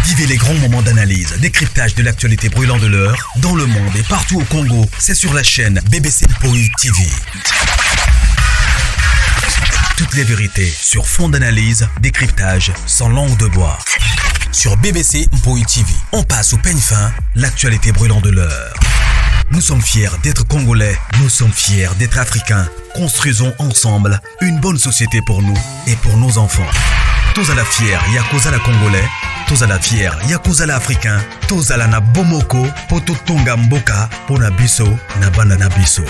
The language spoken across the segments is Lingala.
Vivez les grands moments d'analyse, décryptage de l'actualité brûlante de l'heure, dans le monde et partout au Congo. C'est sur la chaîne BBC Mpoï TV. Toutes les vérités sur fond d'analyse, décryptage, sans langue de bois. Sur BBC Mpoï TV, on passe au peigne fin, l'actualité brûlante de l'heure. Nous sommes fiers d'être Congolais, nous sommes fiers d'être Africains. Construisons ensemble une bonne société pour nous et pour nos enfants. Tous à la fière, Yakozala Congolais, tous à la fière, Yakozala Africain, tous à la na Bomoko, Poto Tonga Mboka, Pona Biso, Nabanda Nabiso.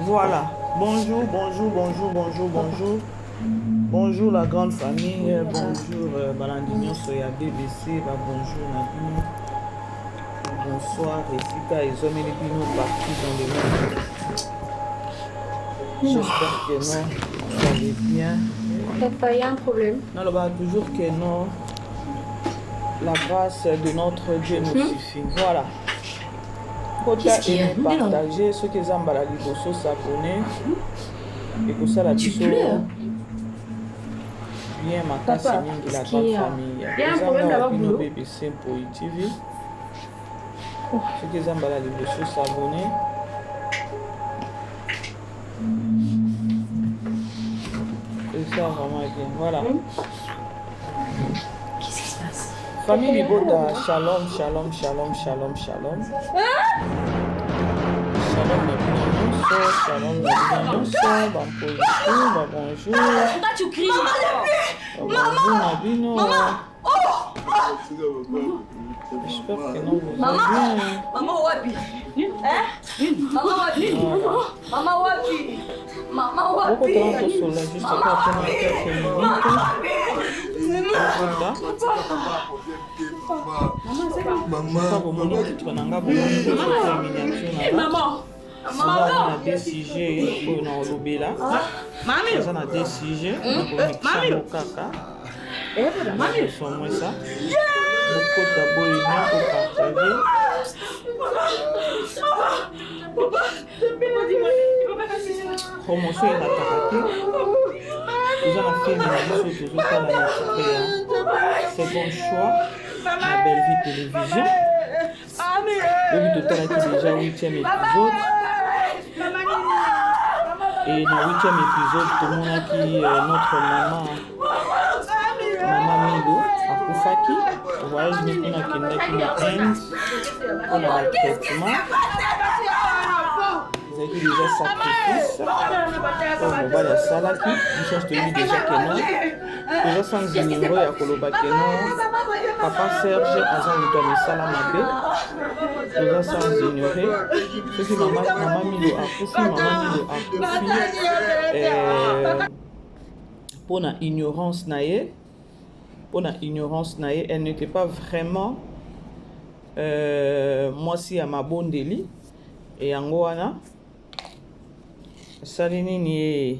Voilà, bonjour. Bonjour la grande famille, bonjour Balandinion Soya BBC, bonjour Nabino, bonsoir Esika et Zomé Lépino partout dans le monde. J'espère que non, vous allez bien. Il y a un problème. Non, bah, toujours que non, la grâce de notre Dieu nous suffit. Voilà. Côté et partager ce que Zambala Liboso s'abonner et que ça la biso. Bien ma casse mingi la grande famille. Il y a un problème là-bas boulot. BBC Mpoï TV. Ce que Zambala Liboso s'abonner. Et ça vraiment bien. Voilà. Qu'est-ce qui se passe? Famille Libota, shalom. Shalom bonjour. Pourquoi tu cries? Bonjour Nabino. J'espère que non vous allez bien. Maman wapi? Maman wapi? Beaucoup de temps sur la juste après quelques minutes. Maman. On a des sujets pour nous louer là. On a des sujets pour nous kaka. Maman, c'est moi ça. Beaucoup d'abord il faut partager. Promotion est attaquée. Nous avons fait une émission toujours à la second choix, la belle vie télévision. Le but total est déjà 8e épisode. Et dans le 8e épisode, tout le monde a qui notre maman Migo à Koufaki. Voyage maintenant qui n'a qu'une pour le traitement. Vous avez déjà sacrifice. On va la salade qui nous sommes tenus déjà que non. Déjà sans ignorer à Koloba que non. Papa Serge a un salamabe. Déjà sans ignorer. Ce que maman Milo a poussé, pour la ignorance naïe. Elle n'était pas vraiment moi si à ma bonne délit. Et en Goana. Salini ni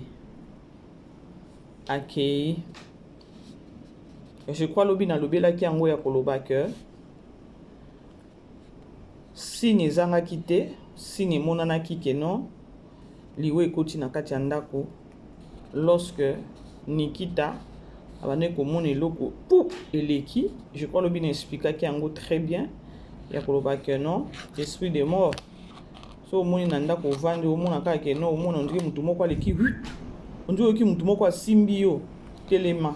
akei. Je crois lobi na lobi la ki ango ya koloba que si ni zanga kite, si ni monana ki non, liwe ekoti na kati ya ndako lorsque Nikita abane ko mona eloko pou eleki, je crois lobi na expliquer ki ango très bien ya koloba que non, esprit de mort. So moni nanda ko vandi omona kaka ke no omona ndike mutu moko aleki ndike ki mutu moko asimbi yo telema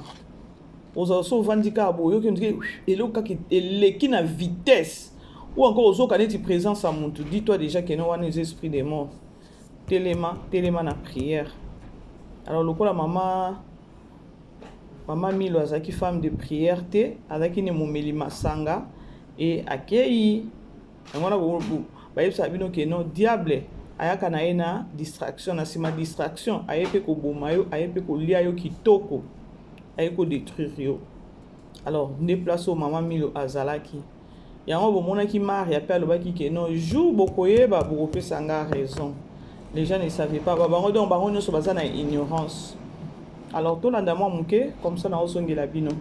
ozo so vandi ka boyo ke ndike eloko kaka eleki na vitesse ou encore ozo kaneti présence à mutu dis-toi déjà que no wana les esprits des morts telema na prière. Alors lokola mama Milo azaki femme de prière te azaki ne momeli masanga et akei ngona bayebisa bino ke non diable ayaka na ye na distraction na sima distraction ayepe ko boma yo ayepe ko lia yo kitoko aye ko détruire yo. Alors déplace au maman Milo azalaki yango bomonaki Marie appelle alobaki ke non jour bokoyeba bokopesa nga raison. Les gens ne savaient pas bango donc bango nyonso baza na ignorance. Alors tolanda mwa muke comme ça na osongela bino.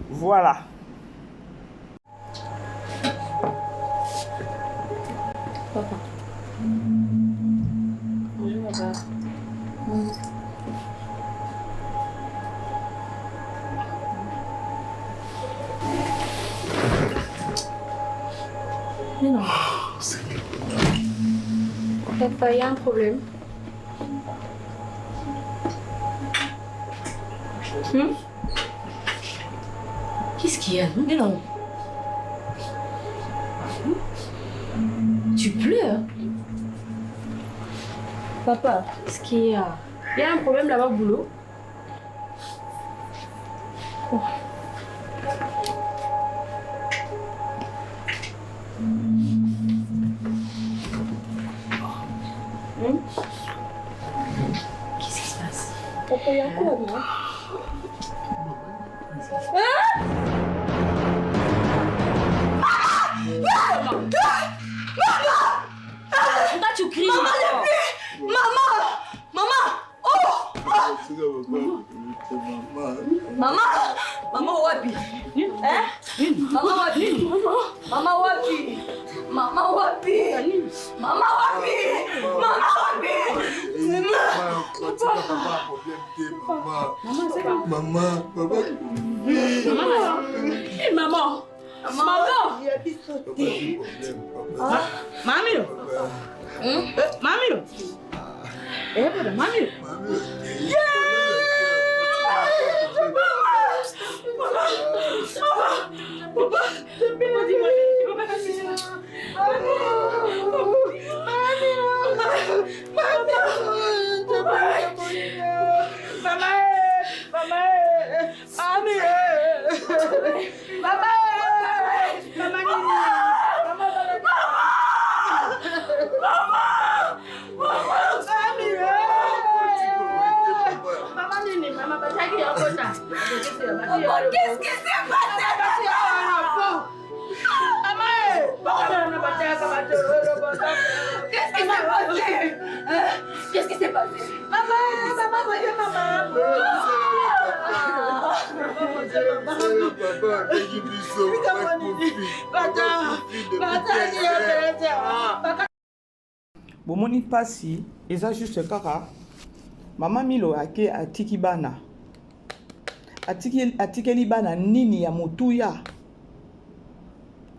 Voilà. Papa. Bonjour, papa. Mais non. Papa, il y a un problème. Qu'est-ce qu'il y a? Mais non. Tu pleures? Papa, qu'est-ce qu'il y a? Il y a un problème là-bas au boulot? Oh. Qu'est-ce qui se passe? Papa, il y a quoi là? Pourquoi tu cries? Maman wapi? Maman wapi? Maman wapi? Maman wapi? Maman wapi? Maman wapi? Maman, papa. Maman. Maman. Mamilo. Mamilo. Mamilo. Qu'est-ce qui s'est passé? Qu'est-ce qui s'est passé? Maman. Bomoni pasi eza juste kaka mama Milo ake atiki bana atikeli bana nini ya motuya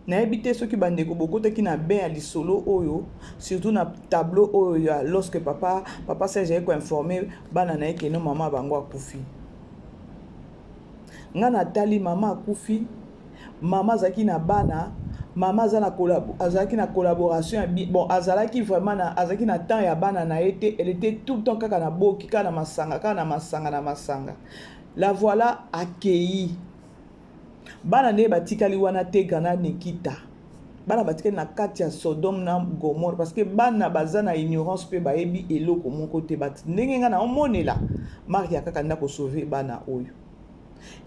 nayebi te soki bandeko bokotaki na bain ya lisolo oyo surtout na tableau oyo lorsque papa Serge ko informer bana na ekeno mama bango akufi nga natali mama akufi mama azaki na bana mama azalaki na collaboration bon azalaki vraiment na azalaki na temps ya bana na été elle était tout le temps kaka na boki kaka na masanga la voilà accueilli bana ne batikali wana te gana Nikita bana batikali na kati ya Sodome na Gomorrhe parce que bana baza na ignorance pe bayebi eloko moko te bat ndenge nga na omonela Marie akaka nda ko sauver bana oyo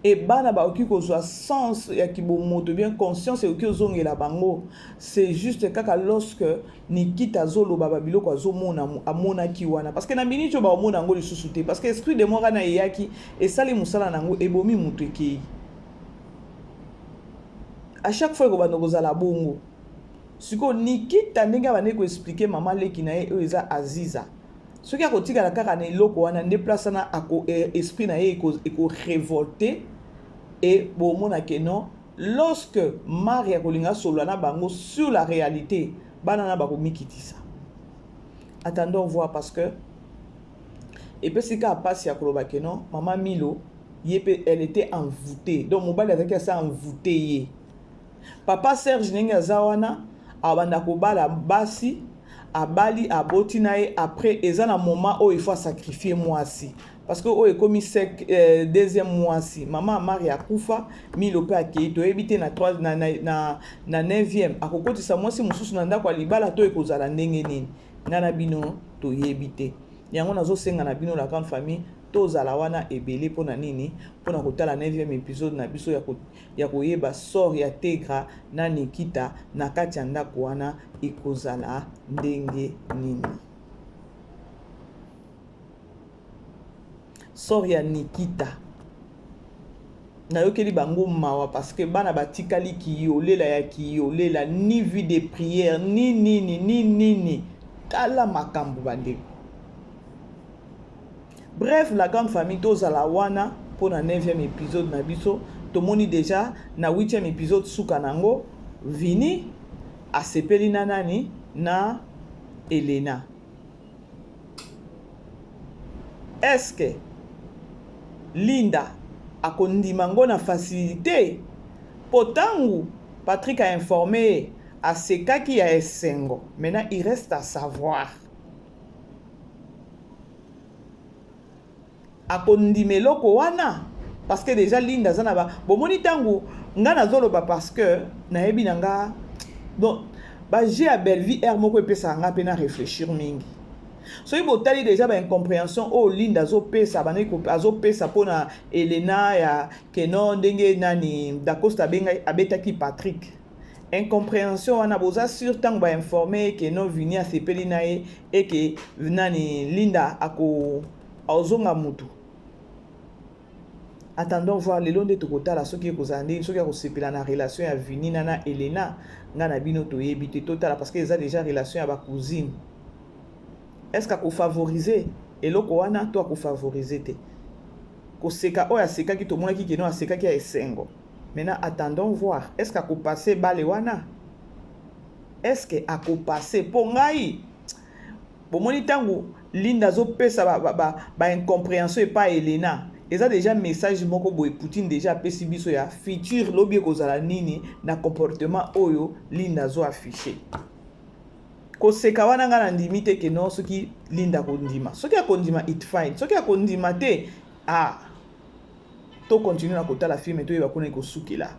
et bana ba oki kozwa sens ya kibomoto bien conscience oki ozongela bango c'est juste kaka lorsque Nikita zoloba babiloko azomona amonaki wana parce que na minito ba omona ngo lisusu te parce que esprit de mort na yaki et sali musala nango ebomi mutu ekei à chaque fois que bana kozala bongo siko Nikita ndenge bana ko expliquer mama leki na ye eza Aziza soki akotikala kaka na eloko wana nde place na ako esprit na ye eko révolté et bomona ke non lorsque Marie akolinga solo na bango sur la réalité bana na bakomikitisa attendons voir parce que et puis sika passe ya koloba ke non mama Milo yepe elle était envoûtée donc mobali azaki ça envoûté ye papa Serge ndenge azawana abanda kobala basi abali aboti na ye après eza na moment où il faut sacrifier mwasi parce que o ekomi deuxième mwasi mama Marie akufa Milo pe akei to ebite na 3 na 9e akokotisa mwasi mususu na ndako libala to ekozala ndenge nini ngana bino to yebite yango nazosenga na bino la grande famille tozala wana ebele pona nini pona kotala 9e épisode na biso ya koyeba sort ya Tegra na Nikita na kati ya ndako wana ekozala ndenge nini sort ya Nikita na yokeli bango mawa parce que bana batikali kiyolela ni vie de prière ni tala makambo bandeko. Bref, la grande famille tozala wana pour na 9e épisode na biso tomoni déjà na 8e épisode suka nango vini asepeli na nani na Elena. Est-ce que Linda akondima ngo na facilité? Potangu Patrick a informé à Seka qui a esengo. Maintenant il reste à savoir. Akondime loko wana parce que déjà Linda zanaba bomoni tangu ngana zoloba parce que na yebi nanga donc ba j'ai à Belleville air moko epesa nga pena réfléchir mingi. So il botali déjà ba incompréhension oh Linda zo pesa bana ko azo pesa pona Elena ya Kenon ndenge nani Dacosta benga abetaki Patrick. Incompréhension wana boza sur tango ba informer que non vini a sepeli nae et que nani Linda ako ozonga mutu. Attendons voir les longs de Tokotala, ceux qui kozandi, ceux qui ont sepelé la relation à Vini Nana Elena, Nana Bino Toyebite Total parce qu'ils ont déjà relation avec cousine. Est-ce qu'on favoriser et l'autre wana toi qu'on favoriser te. Ko seka o ya seka ki to mona ki keno a seka ki a esengo. Maintenant attendons voir. Est-ce qu'on passer bale wana? Est-ce qu'on passer pour ngai? Bon moni tangu Linda zo pesa ba incompréhension et pas Elena. Et ça déjà message moko boy Poutine déjà pesi biso ya futur lobby kozala nini na comportement oyo Linda zo affiché. Ko seka wana nga na ndimite ke non soki Linda kondima. Soki a kondima it fine. Soki a kondima te to continue na kota la film to yeba kona ko sukila.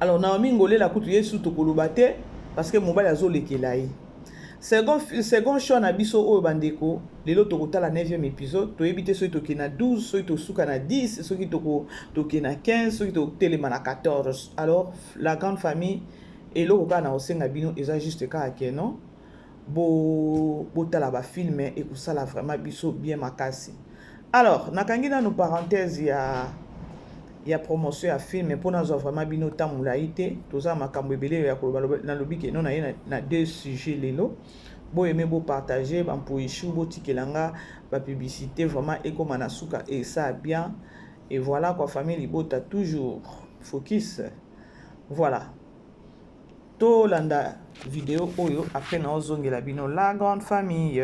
Alors Naomi Ngolé la kutu yesu to koloba te parce que mobile azo lekela yi. Second show na biso oyo bandeko lelo tokota la 9e épisode to ebite soki toke na 12 soki tosuka na 10 soki toke na 15 soki totelema na 14. Alors la grande famille eloko kaka na osenga bino eza juste kaka ke non botala ba film et kosala vraiment biso bien makasi. Alors nakangi na no parenthèse ya promotion ya film pour nazo vraiment bino tamula ite toza makambo ebele ya koloba na lobi ke non na deux sujets lelo bo aimer bo partager ba mpoishu bo tikelanga ba publicité vraiment ekoma na suka et ça bien et voilà quoi famille libota toujours focus voilà to landa vidéo oyo après na ozongela bino la grande famille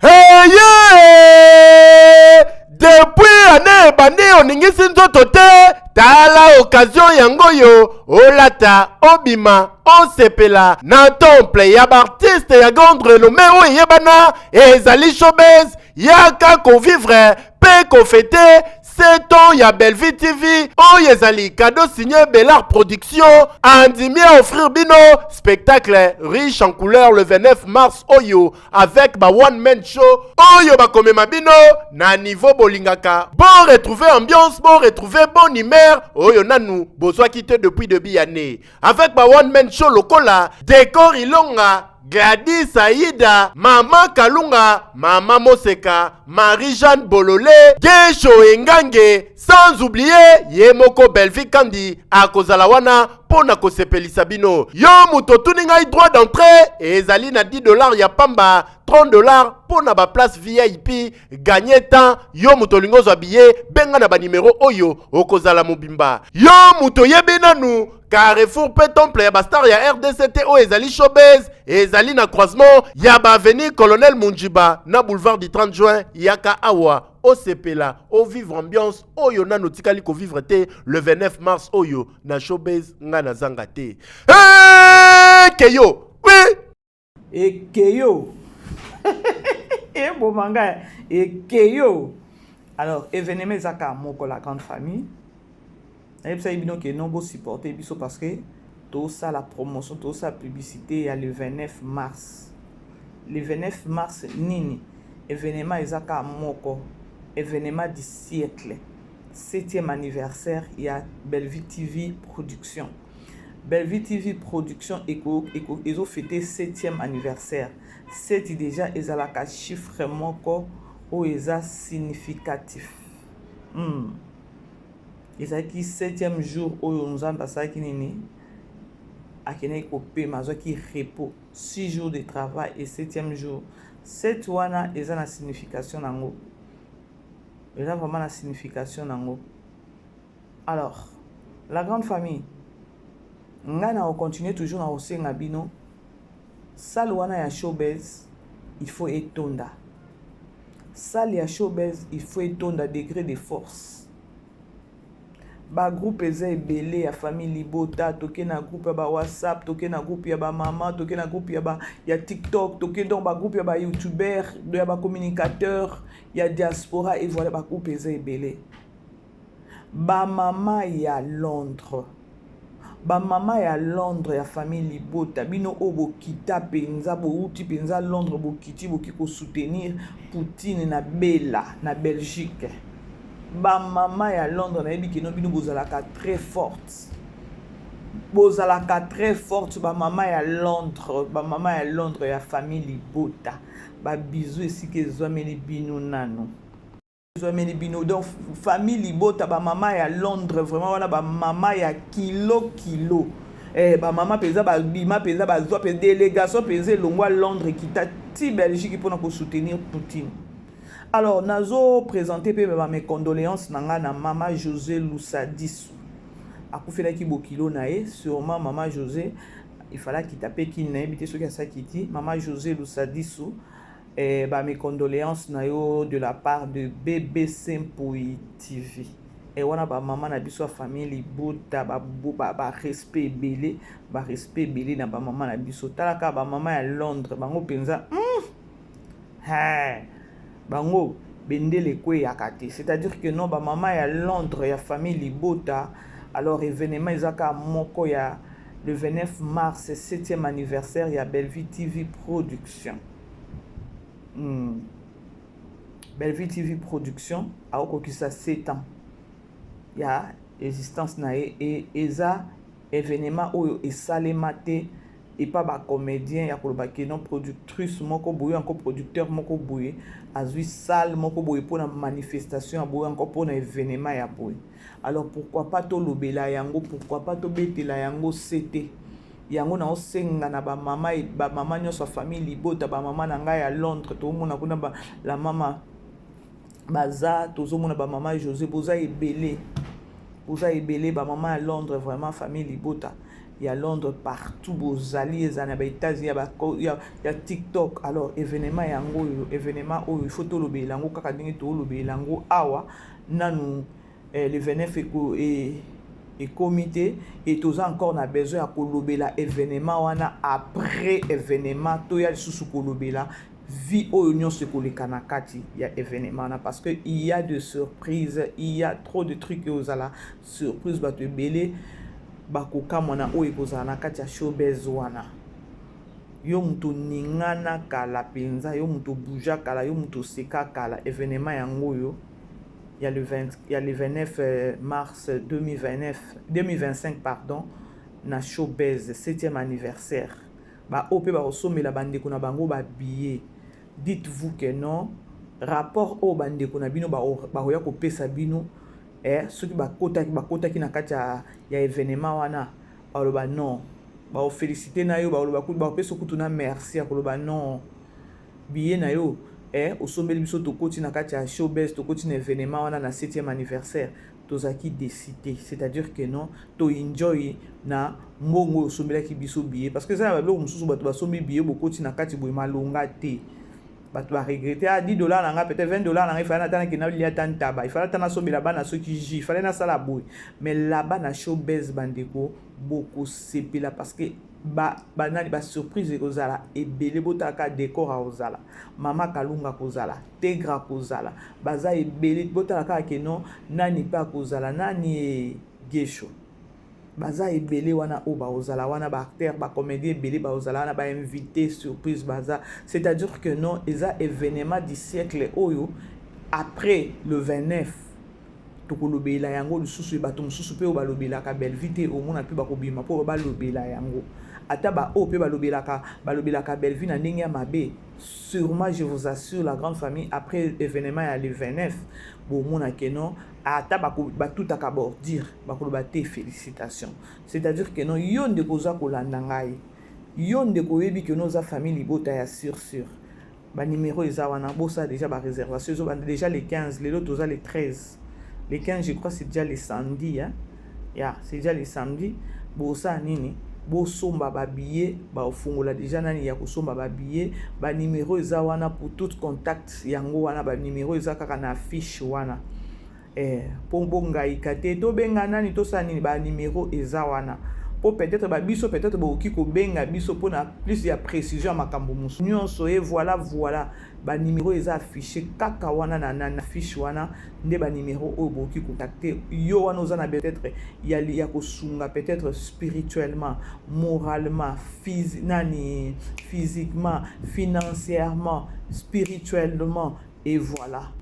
Hey yeah! Depuis année bandi oningisi nzoto te tala occasion yango yo olata obima osepela na temple ya artiste ya grande renommée oyo yebana ezali showbiz yaka convivre pe kofete 7 ans ya Belleville TV oyo ezali cadeau signé Bellard Production andimi à offrir bino spectacle riche en couleurs le 29 mars oyo avec ba one man show oyo bakomema bino na niveau bolingaka bon retrouver ambiance bon retrouver bonne humeur oyo nanu bozwa quitté depuis début année avec ba one man show lokola décor ilonga Gladys Aïda, Maman Kalunga, Maman Moseka, Marie-Jeanne Bololé, Gesho Engange, sans oublier Yemoko Belleville Kandi, Akozalawana, Pona Kosepelisa bino. Yo muto tuninga droit d'entrée, et ezali na $10 ya pamba, $30 pona ba place VIP, gagner temps, yo muto lingo habillé, benga na ba numéro oyo, okozala mobimba. Yo muto yebinanu, Carrefour pe temple ya bastar ya RDCT o ezali showbiz ezali na croisement ya ba avenue Colonel Munjiba na boulevard du 30 juin yaka awa o sepela o vivre ambiance oyo na notikali ko vivre te le 29 mars oyo na showbiz nga na zanga te keyo oui et keyo et bon manga et keyo alors événement zaka moko la grande famille. Et puis ça bino que non beau supporter biso parce que tout ça la promotion tout ça publicité il y a le 29 mars. Le 29 mars nini événement ezaka moko événement du siècle 7e anniversaire il y a Belleville TV production. Belleville TV production ils ont fêté 7e anniversaire. C'est déjà ezalaka chiffre moko o eza significatif. Ezaki 7e jour oyo nzamba saki nini akene ko pe mazoki repos 6 jours de travail et 7e jour 7 wana eza na signification nango eza vraiment la signification nango. Alors la grande famille Ngana on continue toujours na osenga bino. Salle wana ya showbiz, il faut étonda. Salle ya showbiz, il faut étonda degré de force. Ba groupe eza ebele ya famille Libota, toke na groupe ya ba WhatsApp, toke na groupe ya ba mama, toke na groupe ya TikTok, toke donc ba groupe ya ba YouTuber, ya ba communicateur, ya diaspora et voilà ba groupe eza ebele. Ba mama ya Londres. Ba mama ya Londres ya famille Libota, bino obo kita penza bo uti penza Londres bo kiti bo kiko soutenir Poutine na Bella na Belgique. Ba mama ya Londres na yebi kino bino bozalaka très forte. Bozalaka très forte ba mama ya Londres ya famille Libota. Ba bisou esika ezwameli bino nano. Ezwameli bino donc famille Libota ba mama ya Londres vraiment wana ba mama ya kilo. Ba mama peza ba bima peza ba zwa peza délégation peza longwa Londres kita ti Belgique pour nous soutenir Poutine. Alors, nazo présenté mes condoléances na Mama José Lusadisu. Akufela ki bokilo nae, sûrement Mama José, il fallait qu'il tape qui n'a habité ce qui a ça qui dit. Mama José Lusadisu, mes condoléances nayo de la part de BBC Mpoi TV. Et wana ba maman na biso famille Libota ba respect belé, na ba maman na biso. Talaka ba maman à Londres, bango penza. Bango bendele kwe yakate, c'est-à-dire que non ba maman ya Londres ya famille Libota. Alors événement ezaka moko ya le 29 mars 7e anniversaire ya Bellevue TV Production. Bellevue TV Production a okokisa 7 ans ya existence na et eza événement oyo esalemate et pas ba comédien ya koloba ke non productrice moko boye encore producteur moko boye azui salle moko boye pour la manifestation ya boye encore pour na événement ya boye. Alors pourquoi pas to lobela yango, pourquoi pas to betela yango c'était yango na osenga na ba mama nyoso famille Libota ba mama na ngai ya Londres to mona kuna ba la mama baza tozo mona ba mama José boza ebele ba mama à Londres vraiment famille Libota. Il y a Londres partout, bozali ezana ba États-Unis ya TikTok. Alors événement yango événement il faut to lobela yango kaka ndenge to lobela yango awa nanu le 29 et comité et tous encore na besoin à kolobela événement wana après événement to ya susu kolobela vie au union se kolekana kati ya événement na parce que il y a de surprises, il y a trop de trucs aux ala surprise ba te belé bakoka mona o ekozala na kati ya showbiz wana. Yo muto ningana kala penza, yo muto bouja kala, yo muto seka kala événement yango yo. Il y a le 29 mars 2025 pardon na showbiz 7e anniversaire. Ba ope ba osomela bandeko na bango ba billet. Dites-vous que non rapport au bandeko na bino ba hoya ko pesa bino ceux qui bakota ki na kati ya événement wana ba non ba féliciter na yo ba pesa kutu na merci ya koloba non billet na yo osombeli biso tokoti na kati ya showbiz tokoti na événement wana na 7e anniversaire tozaki décidé, c'est-à-dire que non to enjoy na mbongo osombelaki biso billet parce que ça ba lo mususu bato basombi billet bokoti na kati boye malonga te bato ba regretter à $10 nanga peut-être $20 nanga il fallait attendre que na lia tantaba il fallait attendre sombela bana ceux qui il fallait na sala boy mais là-bas na showbiz bandeko beaucoup sepela parce que banani ba surprise kozala ebele botaka décor a ozala mama kalunga kozala tegra kozala baza ebele botaka ke non nani pa kozala nani gesho baza ebele wana o ba ozala wana ba acteur ba comédien ebele ba ozala wana ba invité surprise baza, c'est-à-dire que non eza événement du siècle oyo après le 29 tokolobela yango lisusu bato mususu pe o balobela ka Bellevue te au mona pe bakobima po balobela yango ata ba o pe balobela ka Bellevue na ndenge ya mabe. Sûrement je vous assure la grande famille après événement ya le 29 bo mona ke non ata ba tout akabord dire bakoloba te félicitations, c'est-à-dire que non yo ndeko za kolanda ngai yo ndeko yebi que nos famille Libota ya sûr ba numéro eza wana bosa déjà ba réservation zo déjà les 15 les autres les 13 les 15 je crois c'est déjà les samedis hein. Yeah, c'est déjà les samedis bosa nini bosomba ba billet ba ofungola déjà nani ya kosomba ba billet ba numéro eza wana pour tout contact yango wana ba numéro eza kaka na fiche wana pombo ngai kate to benga nani to sa nini ba numéro eza wana po peut-être ba biso peut-être boki ko benga biso pour na plus ya précision makambo musu nyonso et voilà ba numéro eza affiché kaka wana na fiche wana nde ba numéro o boki contacter yo wana ozana peut-être ya kosunga peut-être spirituellement, moralement, physiquement, financièrement, spirituellement et voilà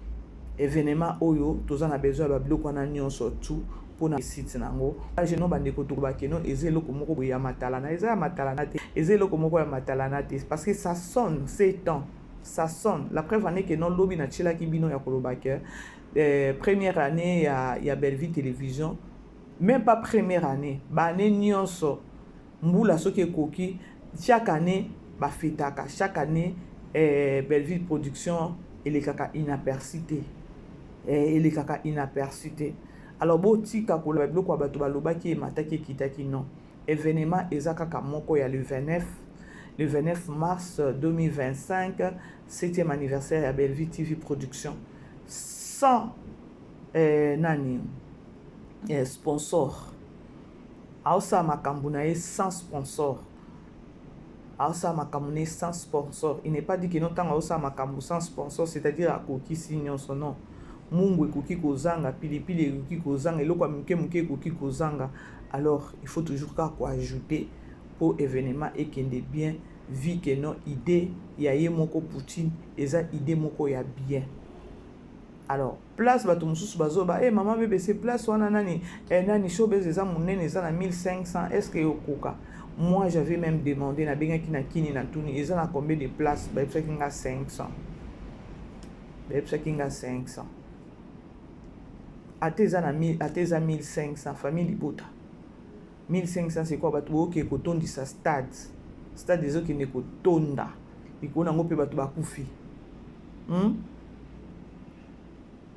événement oyo tozana besoin ba biloko wana nyonso tout pour na site nango je no bande ko tuba keno ezelo ko moko ya matalana eza matalana te ezelo ko moko ya matalana te parce que ça sonne c'est temps ça sonne la preuve année que non lobby na chila ki bino ya kolobaka première année ya Belleville télévision même pas première année ba année nyonso mbula soki koki chaque année ba fetaka chaque année Belleville production ele kaka inapercité ele kaka inapercité. Alors botika kola biloko bato balobaki mataki kitaki non événement ezaka moko ya le 29 mars 2025 7e anniversaire à Belleville TV production sans nani sponsor ausa makambunae sans sponsor ausa makambunae sans sponsor il n'est pas dit que non tant ausa makambu sans sponsor c'est-à-dire à koki signe son nom mungu ekoki kozanga pilipili ekoki kozanga eloko muke ekoki kozanga alors il faut toujours quoi ajouter pour événement ekende bien vu que non idée ya ye moko Poutine eza idée moko ya bien alors place bato mususu bazoba maman bébé c'est place wana nani nani showbiz eza munene eza na 1500 est-ce que yokoka moi j'avais même demandé na bengaki na kini na tuni eza na combien de places ba epsaki nga 500 Ateza 1500 famille libota 1500 c'est quoi bato boke kotondi sa stade ezo ki ne kotonda ikona ngo pe bato bakufi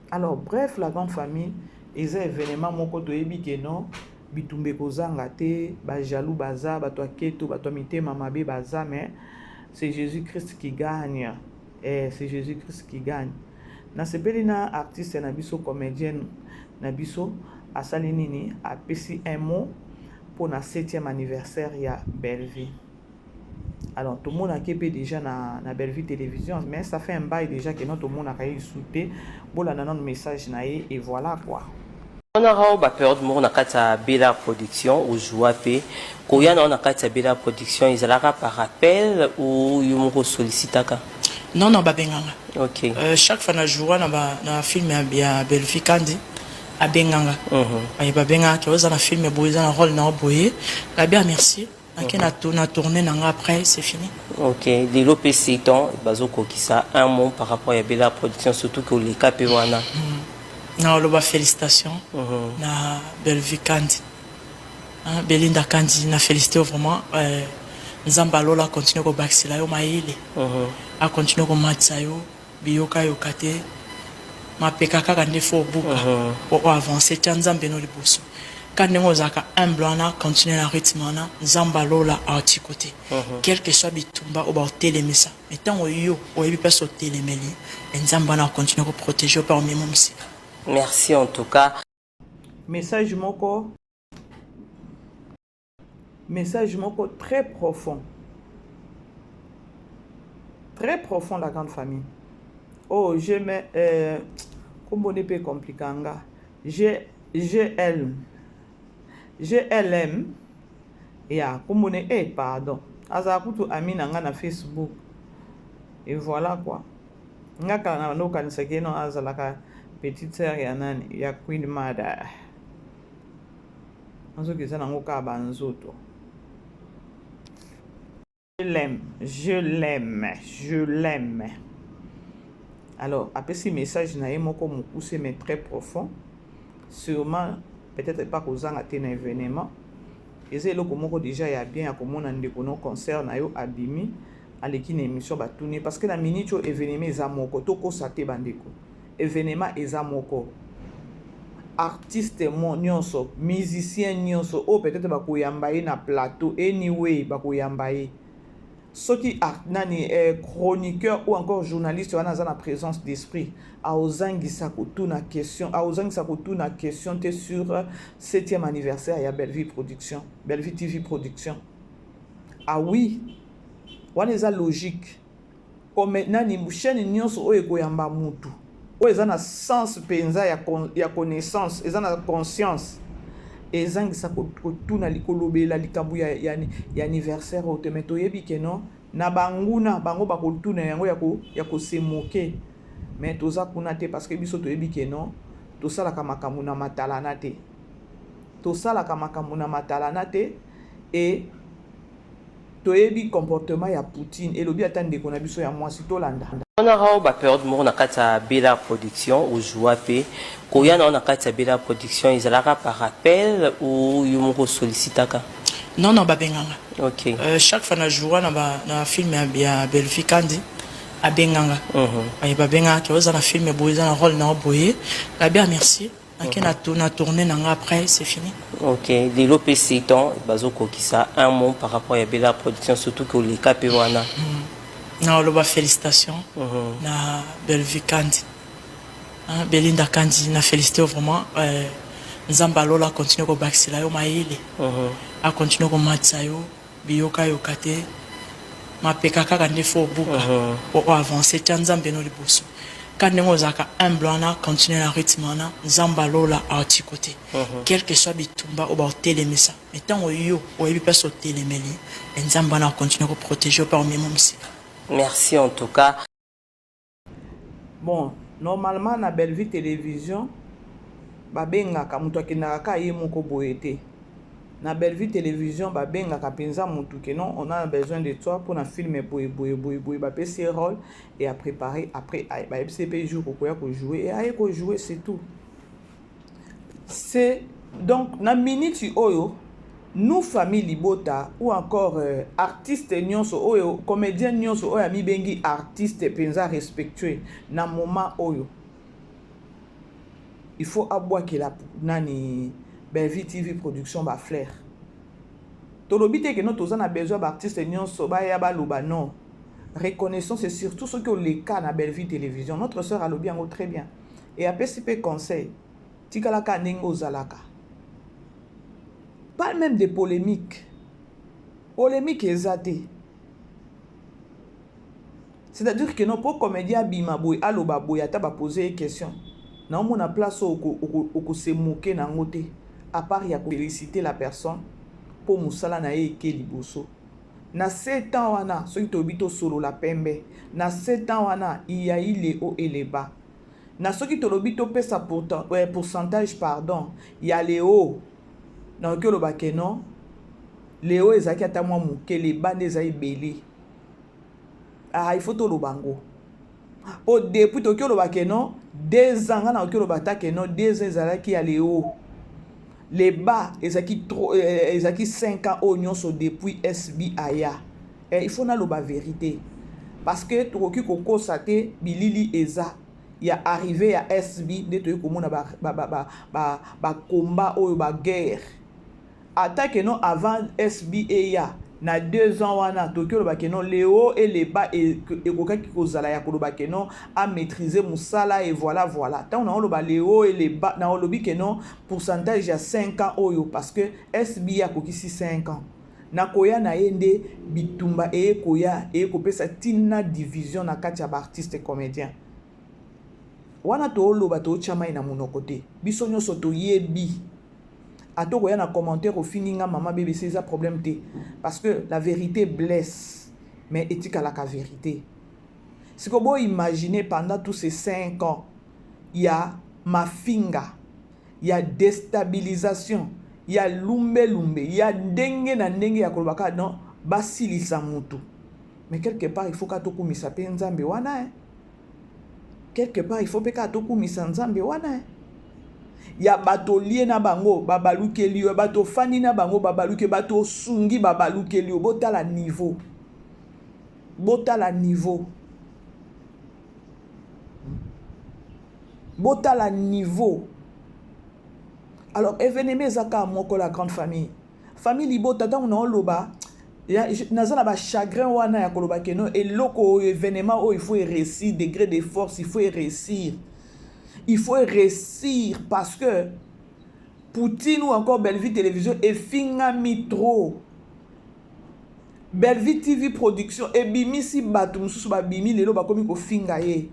alors bref la grande famille eza événement moko toyebi ke non bitumbe kozanga te ba jaloux baza bato aketo bato mitema mabe baza mais c'est Jésus-Christ qui gagne c'est Jésus-Christ qui gagne na sepeli na artiste na biso comédienne na biso asali nini apesi un mot pour na 7e anniversaire ya Belleville. Alors tout le monde a képé déjà na Belleville télévision mais ça fait un bail déjà que tout le monde a caillé souté bon la notre message na et voilà quoi. On a ba période mo na kata Bella production ou jouapé koya na kata Bella production izalaka par appel ou yumo sollicitaka. Non babenganga. OK. Chaque fois na jour na film ya Belleville kandi abenganga. Ay babenga ki oza na film boyeza na rôle na boye. La bien merci. Na tourné nanga après c'est fini. OK. Les l'OPC temps bazo kokisa un mot par rapport à Bella production surtout que les capé wana. Na loba félicitations. Na Belleville kandi. Belinda kandi na félicité vraiment Nzamba lola continue ko baxila yo maile. A continue ko matsa yo biyoka yo kate mapeka kaka ndefo buka o avancer tsanzambe no liboso. Quand nous avons humble, on a continué la rythme, Nzamba lola à petit côté. Quel que soit bitumba, on va télémer ça. Mais tant qu'on y a, on va pas sauter les mêlés. Nzamba na continue à protéger par minimum. Merci en tout cas. Message moko très profond. Très profond la grande famille. Oh, je mets comme on est compliqué. GLM ya komone pardon azakutu amina nga na Facebook et voilà quoi ngaka na no kanisa keno azalaka petite sœur ya nani ya Queen Mada anzo kizana ngoka banzoto je l'aime alors après ce message na yemoko mokuse mais très profond sûrement peut-être pas causant un événement et c'est le comment déjà il y a bien à comment on déconne concert na yo abimi à l'équipe émission ba tourner parce que la minute événement ezamoko to ko saté bandeko événement ezamoko artiste mo nyonso musicien nyonso o peut-être bakoyamba ye na plateau anyway bakoyamba ye soki nani chroniqueur ou encore journaliste wana aza na présence d'esprit aozangisa kotuna question te sur 7e anniversaire ya Belleville TV Production. Ah oui, wana eza logique comme nani chaîne nyonso oyo ekoyamba mutu oyo eza na sens penza ya connaissance, eza na conscience ezangisa kotuna likolobela likambo ya anniversaire oyo te me toyebi ke non na banguna bango bakotuna yango ya kosemoke me toza kuna te parce que biso toyebi ke non tosalaka makambo na matalana te et toyebi comportement ya Poutine elobi ata ndeko na biso ya mwasi tolanda. On a une période où on a Bella Production ou Jouapé. Quand on a Bella Production, ils ont par appel ou ils ont sollicité. Non, non, babenganga. Ok. Chaque fois que je joue na film ya Belleville Kandi, abenganga. Et babenganga qui ont un film boyé un rôle na boyé. La bien merci. On a tourné après, c'est fini. Ok. Les l'OPC temps, bazoko qui ça un mot par rapport à Bella Production, surtout que les KPWANA. Non, le félicitations na Belleville Kandi. Belinda Kandi na félicité vraiment Nzambalola continue ko baxila yo maile. A continue ko matsa yo biyoka yokate. Ma pekaka ka ndefo buka pour avancer Nzambe no liboso. Quand nous avons un blanc, continue la rythme, Nzambalola à l'autre côté. Quel que soit bitumba ou télémé ça. Mais tant que yo, ou y peut sauter les méli, Nzambana continue à protéger par mes moments. Merci en tout cas. Bon, normalement na Belleville Télévision, babengaka mutu akendaka ye moko boye te. Na Belleville Télévision, babengaka penza mutu ke non, on a besoin de toi pour un film boye ba pesi rôle et à préparer après ba FCP jour pour koya ko jouer et aye ko jouer c'est tout. C'est donc na minute oyo nous famille Libota ou encore artiste nyonso oyo comédien nyonso oyo ami bengi artiste penza respectueux na moment oyo il faut aboire que la nani Belleville TV Production ba flair tolobi te que nous tous on a besoin d'artistes nyonso ba ya ba loba non reconnaissance c'est surtout ce que les cas na Belleville Télévision notre sœur alobi yango très bien et après CP conseil tikalaka ndenge ozalaka. Pas même de polémiques. Polémique exatée. C'est-à-dire que non, pour comédien bima boy aloba boy ata ba poser une question. Na on a place au se moquer na ngote. À part ya féliciter la personne pour musala na ye ke liboso. Na 7 ans wana, ceux qui tobito solo la pembe. Na 7 ans wana, il y a eu les hauts et les bas. Na ceux qui tobito pesa pourcentage pardon, il y a les hauts. Na okelo bakeno Léo ezaki ata mwa muke les bande ezai belé. Ah il faut to lo bango. Po depuis to okelo bakeno 2 ans na okelo batake no 2 ans ezalaki ya Léo. Les bas ezaki trop ezaki 5 ans au nyonso depuis SB aya. Il faut na lo ba vérité parce que tokoki kokosate bilili eza ya arrivé ya SB de to komona ba combat oyo ba guerre. Attaque non avant SBA na 2 ans wana tokyo ba kenon Léo et les bas et kokaki kozala ya koloba kenon a maîtriser musala et voilà tant on a ba Léo et les bas na olobi kenon pourcentage ya 5 ans oyo parce que SBA kokisi 5 ans na koya na yende bitumba e koya e kopesa tina division na kati ya ba artiste comédien wana to oloba to chama ina munokote biso nyonso to yebi. Attends, il y a un commentaire au fini, maman bébé, c'est un problème. Parce que la vérité blesse, mais éthique à la vérité. C'est que vous imaginez pendant tous ces 5 ans, il y a mafinga, il y a déstabilisation, il y a lumbe, il y a dengue na dengue ya kolobaka non, basili samutu. Mais quelque part, il faut qu'à tout kumisa pe nzambe wana. Quelque part, il faut qu'à tout kumisa nzambe wana. Ya bato lié na bango babaluke liyo bato fani na bango babaluke bato sungi babaluke liyo botala niveau Alors événement ezaka moko la grande famille libo tata on oloba ya nazana ba chagrin wana ya koloba keno eloko événement il faut réussir degré de force il faut réussir parce que Poutine ou encore Bellevue Télévision et fingami trop Bellevue TV Production et bimisi batu mususu ba bimi lelo ba komi ko finga ye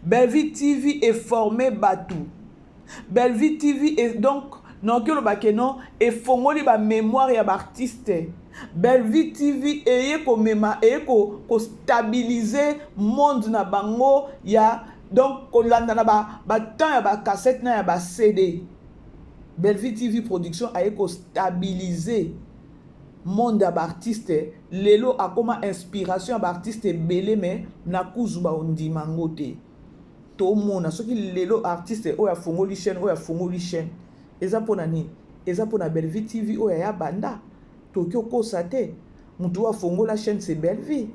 Bellevue TV est formé batu Bellevue TV est donc non que le bakeno et fongoli ba mémoire ya ba artiste Bellevue TV eye ko mema eye ko stabiliser monde na bango ya donc ko landa na ba temps ya ba cassette na ya ba CD Bellevue TV Production a eko stabiliser monde d'artiste lelo a comme inspiration d'artiste belé mais na kuzuba ondima ngote to mona soki lelo artiste oya fongoli chaîne eza pona ni eza pona Bellevue TV oya ya banda tokyo kosa te mutu wa fongola chaîne c'est Bellevue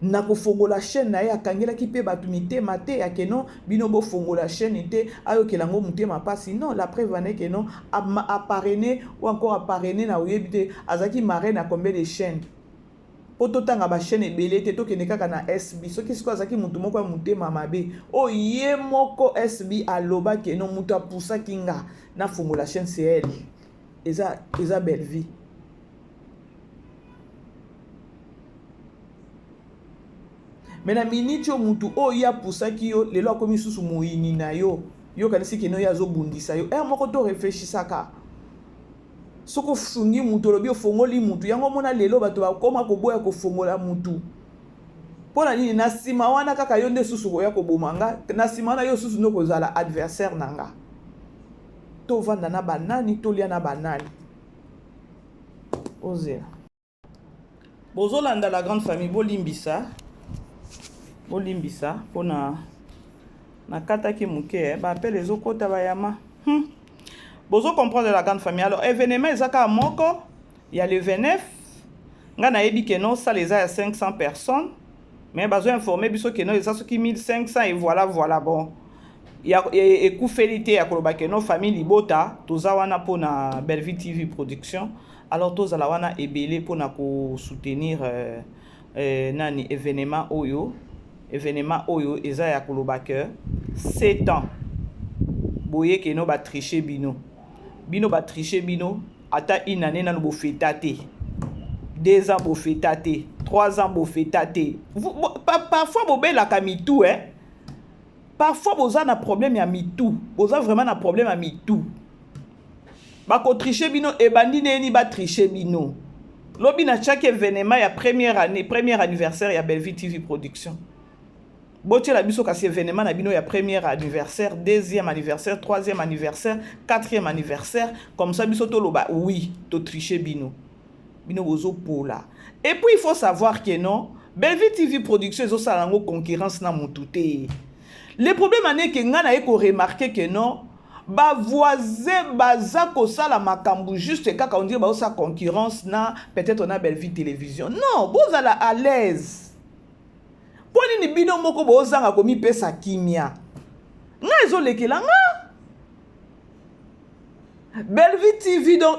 na ko fongola chaîne na ya kangela ki pe batu mitema te ya keno bino bo fongola chaîne te ayo kelango mutema pasi non la preuve ane keno a parrainé ou encore a parrainé na oyebite azaki marraine à combien de chaînes poto tanga ba chaîne ebele te to kene kaka na SB soki siko azaki mutu moko mutema mabe o ye moko SB aloba keno mutu apusa kinga na fongola chaîne c'est elle eza Bellevue. Mais na minute mutu o ya pusaki yo lelo akomi susu moyini na yo kanisi keno ya zo bundisa yo moko to réfléchissaka soko fungi mutu lobi ofongoli mutu yango mona lelo bato bakoma koboya kofongola mutu pona nini na sima wana kaka yo nde susu koya kobomanga na sima wana yo susu ndo kozala adversaire nanga to vanda na banani to lia na banani ozela bozolanda la grande famille bolimbisa pona na kata ki muke ba appelle les okota bayama bozo comprendre la grande famille. Alors événement ezaka moko il y a le 29 ngana yebi keno ça les a 500 personnes mais bazo informer biso keno eza soki 1500 et voilà bon il y a ekufélité ya koloba keno famille libota toza wana pona Bellevue TV Production alors toza la wana ebele pona ko soutenir nani événement oyo eza ya koloba ke 7 ans boye keno ba tricher bino ata une année na bo fétate 2 ans bo fétate 3 ans bo fétate parfois bobela ka mitou parfois boza na problème ya mitou boza vraiment na problème ya mitou ba ko tricher bino e bandi neni ba tricher bino lobi na chaque événement ya premier anniversaire ya Bellevue TV Production botie la biso kasi événement na bino ya premier anniversaire, deuxième anniversaire, troisième anniversaire, quatrième anniversaire, comme ça biso to loba oui, to tricher bino bozo pola. Et puis il faut savoir que non, Bellevue TV Production ezo sala ngo concurrence na mututé. Le problème ane que ngana eko remarquer que non, ba voisin baza ko sala makambu juste kaka on dit ba sa concurrence na peut-être on a Bellevue Télévision. Non, vous allez à l'aise. Poni ni bino moko bozanga komi pesa kimia. Nga ezolekela nga. Bellevue TV donc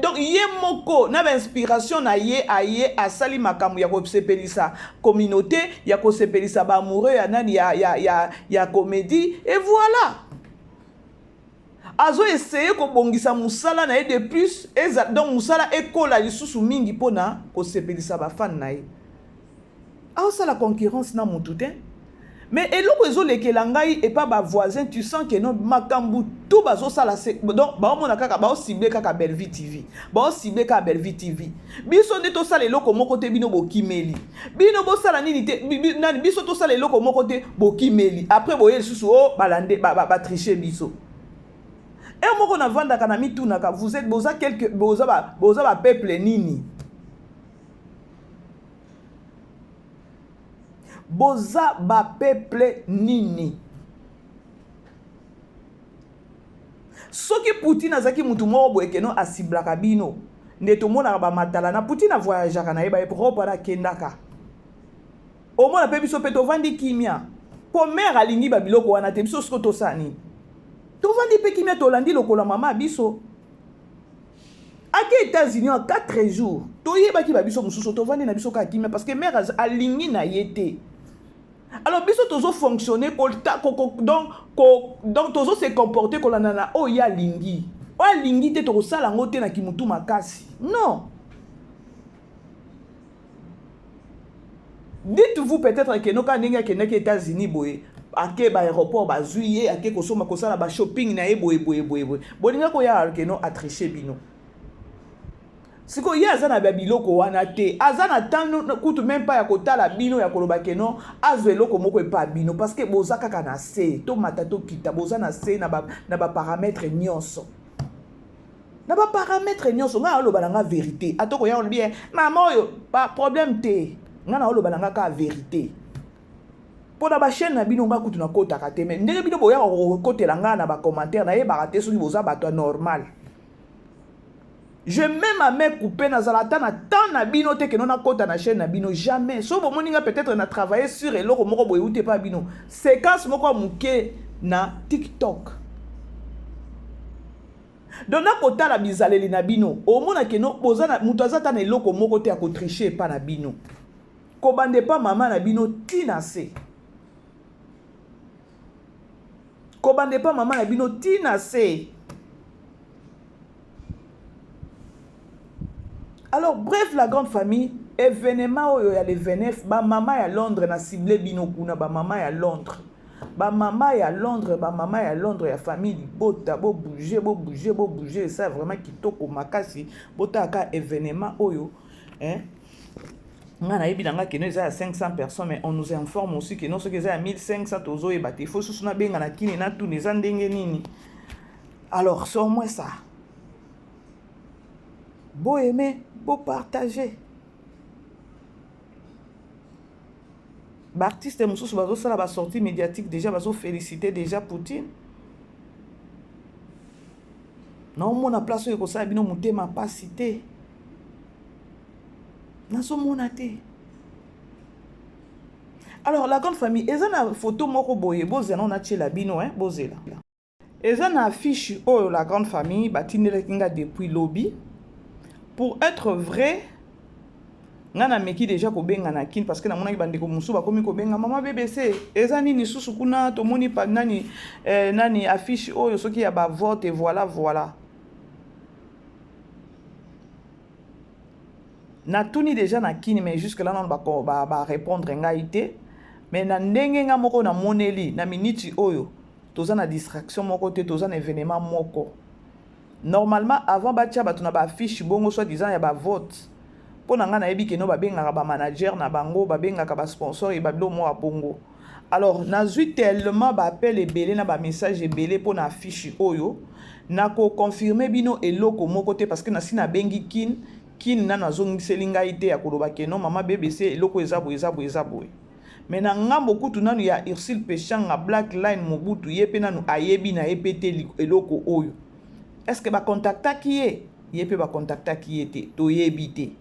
donc ye moko na ba inspiration na ye aye asali makambu ya ko sepelisa communauté ya ko sepelisa ba amoureux ya nani ya comédie et voilà. Azo essayer ko bongisa musala na ye de plus donc musala ekola lisusu mingi pona ko sepelisa ba fan na ye. Ah, ça la concurrence na mututé. Mais eloko ezolekela ngai et pas ba voisin, tu sens que non makambu tout bazo sala donc ba mona kaka ba ciblé kaka Bellevue TV. Ba ciblé kaka Bellevue TV. Biso ndeto sala eloko moko te bino bokimeli. Bino bo sala nini te nani biso to sala eloko moko te bokimeli. Après boye susu o balande ba tricher biso. Et moko na vanda kana mituna ka vous êtes boza quelque boza ba peuple nini. Boza ba peuple nini. Soki Poutine azaki mutu moko boekeno asiblaka bino ndeto mona ba matala na Poutine voyageaka na yeba propre na kendaka omona pe biso pe tovandi kimia po mère alingi ba biloko wana te biso siko tosani tovandi pe kimia tolandi lokola mama biso ake États-Unis en 4 jours toyebaki ba biso mususu tovandi na biso ka kimia parce que mère alingi na yete. Alors biso tozo fonctionner donc tozo se comporter ko nana o ya lingi o lingi te to sala ngote na kimutu makasi non. Dites-vous peut-être que nos candiens qui n'est États-Unis boy ake ba aéroport ba zuye ake kosoma kosala ba shopping na e boy bolinga ko ya que no atricher bino siko ya azana ba biloko wana te azana tano kutu même pas ya kotala bino ya koloba que no azweloko moko e pa bino parce que bozaka kana se to matato kita bozana se na ba paramètres nyonso na ba paramètres nyonso nga oloba na vérité atoko ya on bien maman yo pas problème te ngana oloba na ka vérité pona ba chaîne na bino nga kutu na kota ka te mais ndenge bino boya ko kotela nga na ba commentaire na ye ba raté soki boza bato normal. Je mets ma main coupée na zalata na tant na bino te que non na kota na chaîne na bino jamais. So bo moninga peut-être na travailler sur eloko moko boye outé pas bino. Séquence moko muke na TikTok. Donc na kota la bizaleli na bino. O mona ke no boza na muto azata na eloko moko te ko tricher pas na bino. Ko bande pas maman na bino tina se. Ko bande pas maman na bino tina se. Alors, bref, la grande famille, événement, il y a les VNF, ba maman à Londres, na ciblé bino kuna, ba maman à Londres. Ba maman à Londres, ba maman à Londres, il y a famille, bota, bo bouger, ça vraiment qui toque au makasi, bota aka événement, oyo, hein. On a évidemment que nous avons 500 personnes, mais on nous informe aussi que nous sommes à 1500 tozo et baté. Il faut se bien na kini na tous les andengeni. Alors, sur moi ça. Beau aimer, beau partager. L'artiste et Moussous Bazo, ça la sortie médiatique déjà, Bazo féliciter déjà Poutine. Non, mon place où ça bino monter ma pas cité. Naso monate. Alors la grande famille, ils ont une photo moko boye, boze non na chela bino hein, boze là. Ils ont une affiche oh la grande famille, batinele kinga depuis lobby. Pour être vrai, ngana meki déjà ko benga na kin parce que na mona bande ko musu ba komi ko benga mama BBC ezani ni susu kuna to moni pa nani nani affiche oyo soki ya ba vote et voilà. Na tuni déjà na kin mais jusque là non ba répondre ngaité mais na ndenge nga moko na moneli na minute oyo toza na distraction moko te toza na événement moko. Normalement, avant batia batuna ba affiche bongo soit disant ya ba vote. Pour nga na yebi ke no ba benga ba manager na bango ba benga ka ba sponsor et ba blo mo a bongo. Alors na zui tellement ba appel ebele na ba message ebele pour na affiche oyo na ko confirmer bino eloko moko te parce que na sina bengi kin na zongi selinga ite ya koloba ke no mama BBC eloko ezabo. Mais na ngambo kutu nanu ya Ursule Pechanga Black Line Mobutu yepe nanu ayebi na epete eloko oyo. Est-ce que va contacter qui est? Il peut pas contacter qui était. To yebité.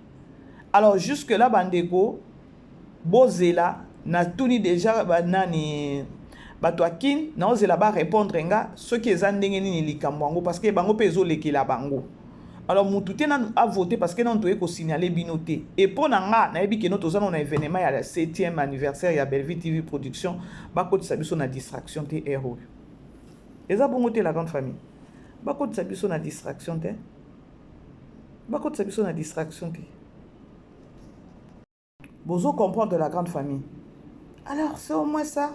Alors jusque là bandeko bozela na tuni déjà banani batwakin na ozela ba répondre nga ce qui est ndenge nini likambo parce que bango pezo lekela bango. Alors mutu te na a voté parce que non to ko signaler binoté. Et pour nga na yebi ke no toza na événement ya le 7e anniversaire ya Bellevue TV production ba ko tsabiso na distraction te héros. Eza bongo te la grande famille. Bako de sabiso na distraction te. Bako de sabiso na distraction te. Bozo comprendre de la grande famille. Alors c'est au moins ça.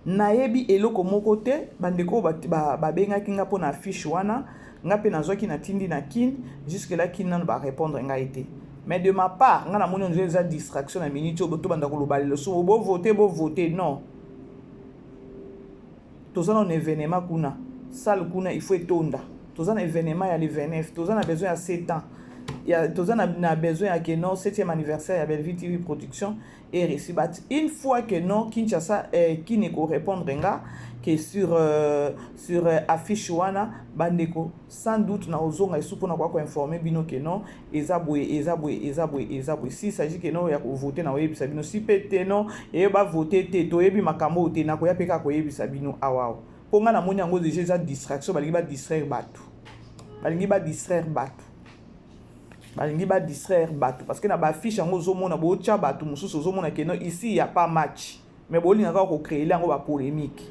Nayebi eloko moko te bandeko ba benga kinga po na fiche wana nga pe nazoki na tindi na kin jusque là kin nan ba répondre nga été. Mais de ma part, nga na moni on déjà distraction na minute to banda ko lobalelo so bo voter non. Toza na un événement kuna. Salle kuna il faut étonda. Tous un événement il y a les 29, tous on a besoin à 7 ans. na besoin ya que non 7e anniversaire ya Belleville TV Production et reçu but une fois que non Kinshasa qui ne ko répondre nga que sur affiche wana bandeko sans doute na ozonga esupo na kwa informer bino que non ezabwe si s'agit que non ya ko voter na oyebisa bino si pete non e ba voter te to yebi makambo te na ko ya peka ko yebisa bino awao ponga na moni yango déjà distraction balingi ba distraire bato parce que na ba affiche yango zomona bo tia bato mususu zomona que non ici il y a pas match mais bolinga ko créer yango ba polémique.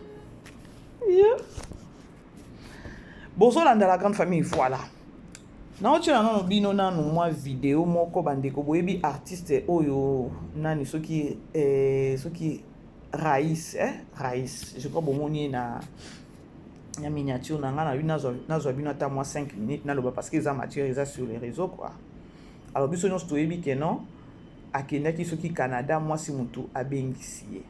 Bozolanda la grande famille voilà. Na otia na bino na no mwa vidéo moko bandeko boyebi artiste oyo nani soki Raïs Raïs je crois bomoni na miniature na ngana na bino ata moi 5 minutes na loba parce que ça matière sur les réseaux quoi. Alors biso nyonso toyebi que non akendaki soki Canada moi si mutu abengisi.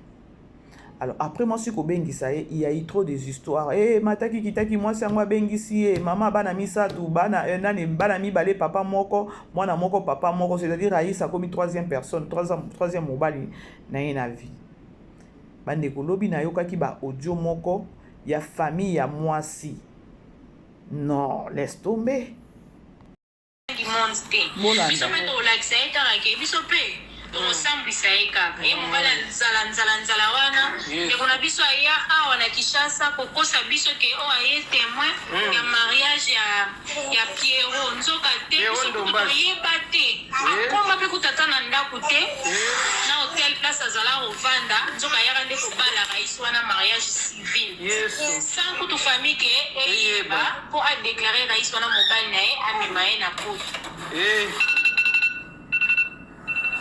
Alors après moi si ko bengisa il y a eu trop des histoires mataki kitaki moi si ngwa bengisi maman bana misatu bana nani bana mibale papa moko mwana moko papa moko c'est-à-dire Raïs a commis troisième personne troisième mobali na ina vie bande ko lobi na yokaki ba audio moko ya famille ya mwasi non laisse tomber osambwisa ye kaka ye mobali nzala wana ndeko na biso aya awa na Kinshasa kokosa biso ke o aye témoin ya mariage ya Pierrot nzoka te yeba te akoma mpe kutata na ndako te na hotel place azala kovanda nzoka yaka nde kobala Raïs wana mariage civil sans kutu famille ke eyeba mpo adeklare Raïs wana mobali na ye amema ye na poto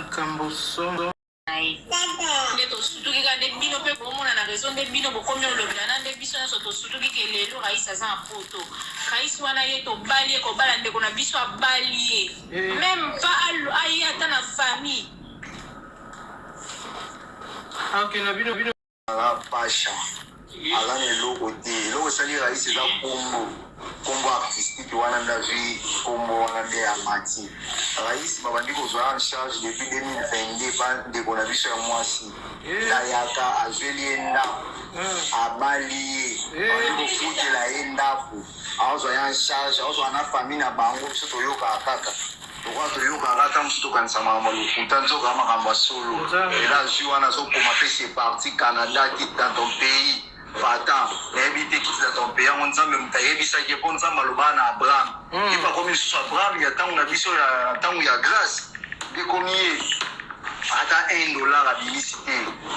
Kamboso nde tosutuki ka nde bino mpe bomona na raison nde bino bokomi olobela na nde biso nyonso tosutuki ke lelo Raïs aza na poto Raïs wana ye tobali ye kobala ndeko na biso abali ye même pas aye ata na famille akena bino ala pasha ala na eloko te eloko esali Raïs eza kombo artistique wana ndavi kombo wana nde ya mati Raïs babandi kozwa en charge depuis 2022 pa ndeko na biso ya mwasi tayaka azweli ye ndako abali ye bandi kofutela ye ndako azwa ye en charge azwa na famille na bango biso toyokaka kaka lokwa toyokaka kaka mosu tokanisa makambo lokuta nzoka makambo ya solo ela zwi wana azokoma mpe c'est parti Canada quitte dans ton pays Fata, éviter quitte dans ton pays, on s'en même taillé, ça qui est bon, ça malobana Abraham. Il pas comme sur Abraham, il y a tant on a vu sur la tant où il y a grâce. Des combien ata $1 à publicité.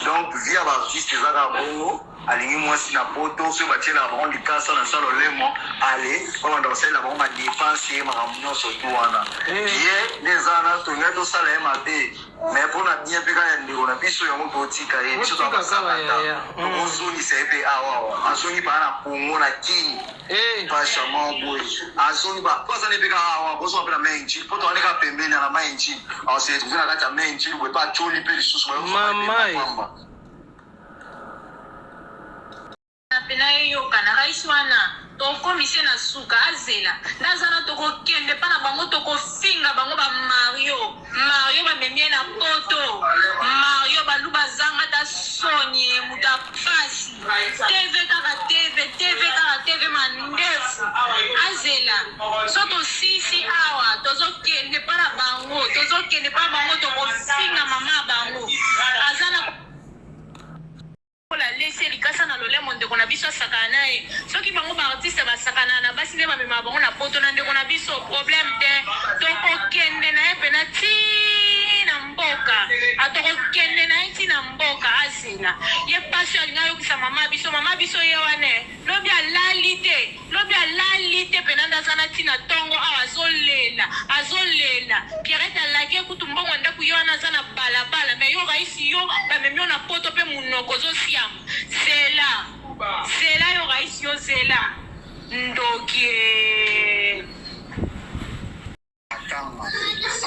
Donc via l'artiste qui va bongo, aligné moi si na poto, sur bâtir la bande du casse dans ça le lemo, allez, on dans celle la bande ma dépenser ma ramon sur tout wana. Hier les ana to ngato sala e mabe. Mais pour na bien peka ya ndiko na biso ya moto otika ye biso to kasala ya. Ozoni sebe awa. Azoni ba na pongo na kini. Pasha mambo. Azoni ba kosa ne peka awa, boso apela menchi. Poto aneka pembeni na menchi. Au c'est tu na kata menchi, we pas choli pe lisusu ba. Mama. Napena yoka na Raïs wana tokomise na suka azela nazana tokokende pa na bango tokofinga bango ba Mario bamemie na poto Mario baluba zanga ta sonye muta pasi TV mandefu azela soto sisi awa tozokende pa na bango tokofinga mama bango azana la laisser likasa na lolemo ndeko na biso sakana e soki bango ba artiste ba sakana na basi le bamema bango na poto na ndeko na biso problème te tokokende na ye pena na mboka atokokende na ye na mboka azela ye pasi alinga yokisa mama biso ye wane lobi alali te pena ndazana tina tongo awa azolela Pierrette alaki kutu mbongo ndaku yo wana zana balabala mais yo Raïs yo bamemi yo na poto pe munoko zosiam zela yo Raïs yo zela ndokie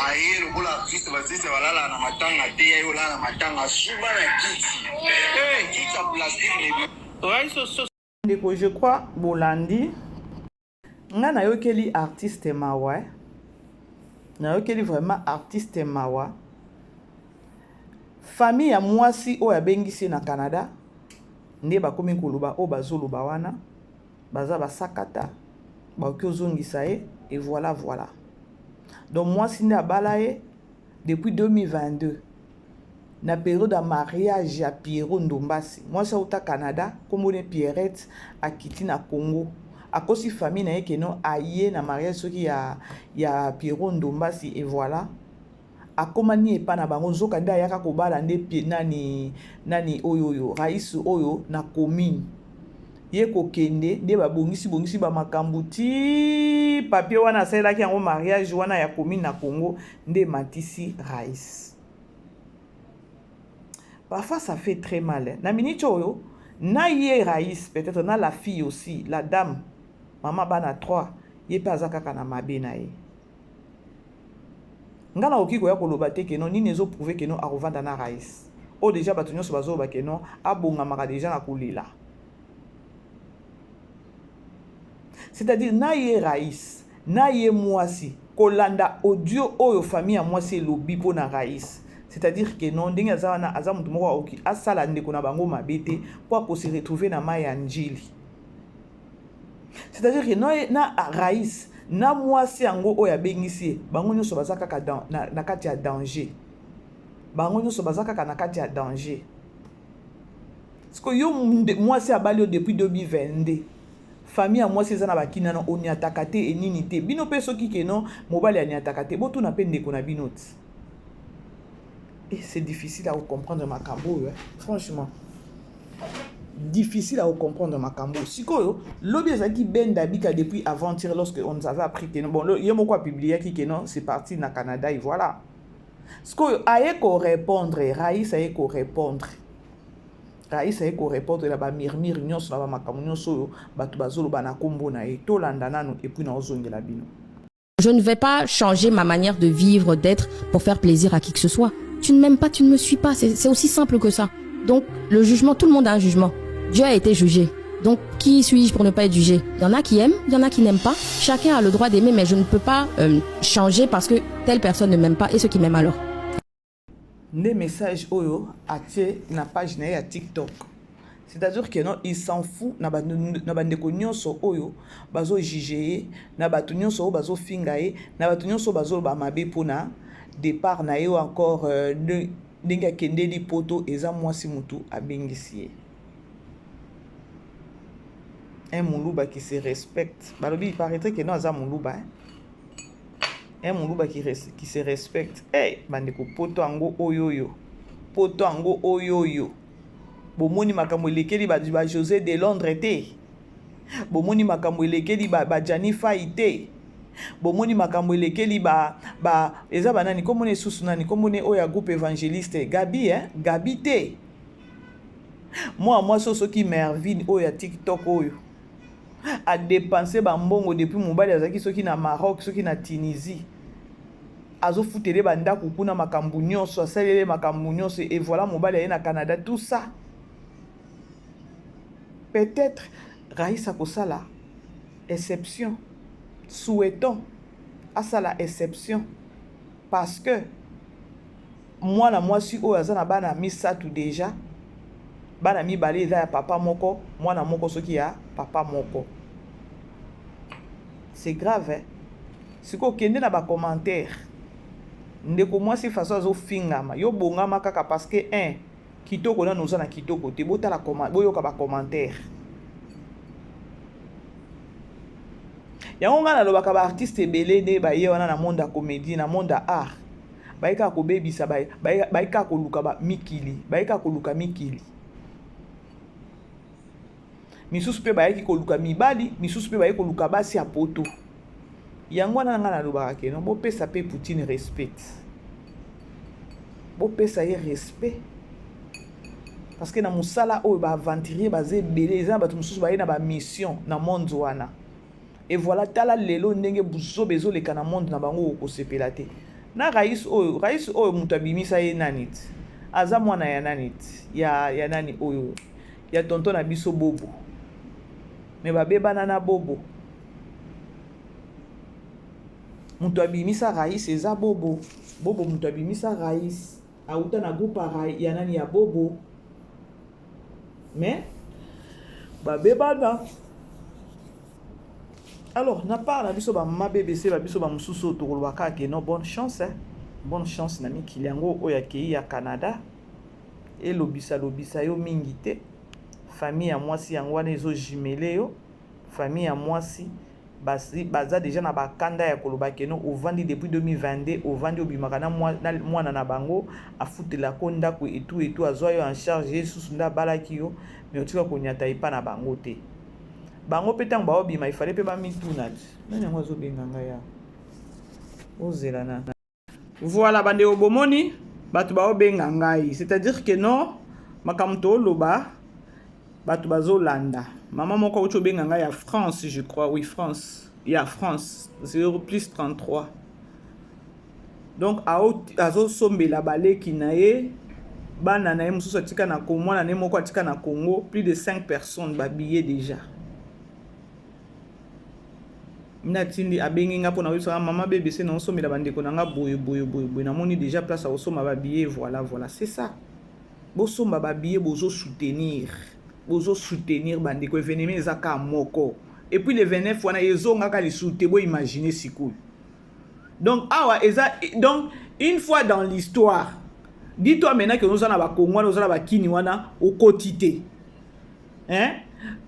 aye lokola artiste basiste balala na matanga te ayo lala na matanga suba na kiti kiti ya plastique ndeko je crois bolandi nga na yokeli artiste mawa nayokeli vraiment artiste mawa famille ya mwasi oyo abengisi na Canada nde bakomi koloba oyo bazoloba wana baza basakata bakoki ozongisa ye et voilà donc mwasi nde abala ye depuis 2022 na période ya mariage ya Pierrot Ndombasi mwasi auta Canada kombone Pierrette akiti na Congo akosi famille na ye keno aye na mariage soki ya Pierrot Ndombasi et voilà akomani epa na bango zoka nde ayaka kobala nde nani oyo rais oyo na commune ye kokende nde babongisi bamakambo ti papier wana asalelaki yango mariage wana ya commune na Congo nde matisi rais. Parfois ça fait très mal. Na minute oyo na ye rais peut-être na la fille aussi la dame maman bana 3 ye pe azaka na mabe na ye. Ngana okiko ya koloba te keno nini ezo prouver keno akovanda na rais. O déjà bato nyonso bazoba keno abongamaka déjà na kolela. C'est-à-dire na ye rais na ye mwasi kolanda audio oyo famille ya mwasi elobi po na rais. C'est-à-dire que non ndenge azawana azamutu moko oki asala ndeko na bango mabete pour se retrouver na maya njili. C'est-à-dire que na rais na mwasi yango oyo abengisi bango nyonso bazaka kaka na kati ya danger. Bango nyonso bazaka kaka na kati ya danger. Parce que yo mwasi abali depuis 2022. Famille ya mwasi ezana bakina na oni atakate enini te. Bino pe soki keno mobali ani atakate botu na pe ndeko na binoti. Et c'est difficile à comprendre ma cambo, hein? Franchement. Difficile à comprendre ma cambo. Si quoi, l'objet qui ben d'habika depuis avant-hier lorsque on nous avait appris que bon, il y a beaucoup publié qui non, c'est parti na Canada et voilà. Ce que aye ko répondre, Raïs aye ko répondre. Raïs aye ko répondre là-bas mirmir nyos là-bas ma cambo nyos batu bazolo bana kombo na et to landana no et puis na ozonge la bino. Je ne vais pas changer ma manière de vivre, d'être pour faire plaisir à qui que ce soit. Tu ne m'aimes pas, tu ne me suis pas. C'est aussi simple que ça. Donc, le jugement, tout le monde a un jugement. Dieu a été jugé. Donc, qui suis-je pour ne pas être jugé? Il y en a qui aiment, il y en a qui n'aiment pas. Chacun a le droit d'aimer, mais je ne peux pas changer parce que telle personne ne m'aime pas et ceux qui m'aiment alors. Des messages oyo atie na page na ya TikTok. C'est-à-dire que non, il s'en fout na bandeko nyonso oyo bazo juger, na batu nyonso oyo bazo fingaye, na batu nyonso bazo ba mabe pona départ na yo encore ndenge kende li poto eza mwasi mutu abengisi. Un muluba qui se respecte. Balobi il paraîtrait que non aza muluba. Un muluba qui se respecte. Hey, bandeko poto ango oyoyo. Poto ango oyoyo. Bomoni makambo elekeli ba José de Londres te. Bomoni makambo elekeli ba Janifa ite. Bomoni makambo elekeli ba eza banani komone susu nani komone oya groupe évangéliste Gabi Gabi te. Moi soso ki Mervin oya TikTok oyo a dépenser ba mbongo depuis mobali azaki soki na Maroc soki na Tunisie. Azo futele banda kuna makambo nyonso asalele makambo nyonso et voilà mobali ya na Canada tout ça. Peut-être Raïssa Kosala exception. Souhaitons à ça la exception parce que moi si o azana bana mi ça tout déjà bana mi balé za ya papa moko moi na moko soki ya papa moko c'est grave hein si ko kende na ba commentaire ndeko moi si façon zo fingama yo bongama kaka parce que un kitoko na noza na kitoko te bota la comment boyo ka ba commentaire. Yango ngana lobaka ba artiste belé ne ba ye wana na monde ya comédie na monde ya art baika ko bebisa baika ko luka ba mikili baika ko luka mikili misusu pe baiki ko luka mibali misusu pe baiki ko luka basi ya poto yango ngana lobaka ke no bo pesa pe Poutine respect bo pesa ye respect parce que na musala o ba aventurier bazé belé za batu mususu ba ye na ba mission na monde wana. Et voilà, tala lelo ndenge buzo bezo le kana monde na bango ko sepelate. Na rais oyo mutabimisa ye nanit. Aza mwana ya nanit. Ya nani oyo. Ya tonton na biso bobo. Me ba beba na bobo. Mutu abimisa Raïs eza bobo. Bobo mutu abimisa Raïs. Auta na groupe pareil, ya nani ya bobo. Mais babebana. Alors, na part na biso ba mama BBC ba biso ba mususu to kolwaka ke no bonne chance hein. Bonne chance na mikili yango oya kei ya Canada. Et lobisa yo mingi te. Famille ya mwasi yango wana ezo jumele yo. Famille ya mwasi baza déjà na bakanda ya koloba ke no ovandi depuis 2022 ovandi obimaka na mwana na bango afutela ko ndako et tout azwa yo en charge Jesus nda balaki yo mais otika konyata ipa na bango te. Bango petang ba obima il fallait pe ba mituna. Nani yango zo benganga ya. Ozela na. Voilà bande obomoni batu ba obenga ngai, c'est-à-dire que non makamto loba batu bazo landa. Maman moko ucho benga ngai ya France, je crois, oui France. Il y a France 0+33. Donc azo sombe la balé ki nae bana na mususu atika na Congo na moko atika na Congo, plus de 5 personnes babillé déjà. Natindi abenginga pona wiso mama BBC na osomela bandeko nanga boye na moni déjà place à osoma ba billet voilà c'est ça. Bosomba ba billet bozo soutenir bandeko événement ezaka moko et puis les 29 wana ezonga ka li souté bo imaginer sikou. Donc awa eza donc une fois dans l'histoire dis-toi maintenant que nous en ba Congo nous en ba kini wana au quotidien. Hein?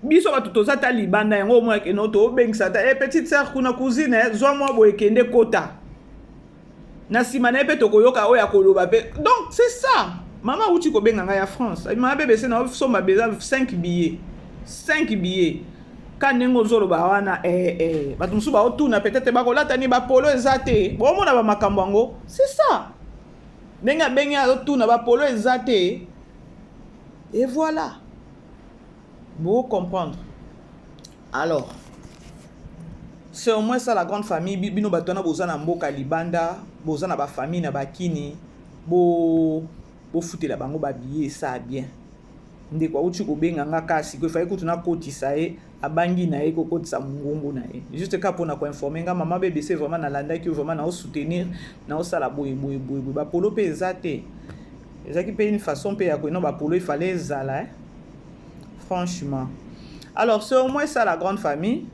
Biso ba tutoza ta libanda yango mo ke no to bengisa ta petite sœur kuna cousine zo mo boye kende kota na simana pe to koyoka oya koloba pe donc c'est ça mama uti ko benga nga ya France mama BBC na somba beza 5 billets kanengo zolo ba wana batu musu ba otuna peut-être ba kolata ni ba polo ezate bo mona ba makambo yango c'est ça benga otuna ba polo ezate et voilà. Vous comprendre. Alors, c'est au moins ça la grande famille. Bino batona bozana mboka libanda, bozana ba famille na bakini, bo fouté la bango ba billet ça bien. Ndeko uchi ko benga nga kasi ko faye kutuna kotisa e abangi na e ko kotisa mungongo na e. Juste ka pona ko informer nga maman BBC vraiment na landa ki vraiment na soutenir na o sala boye ba polo pe ezate. Ezaki pe une façon pe ya ko no ba polo il fallait zala hein. Franchement. Alors, c'est au moins ça la grande famille.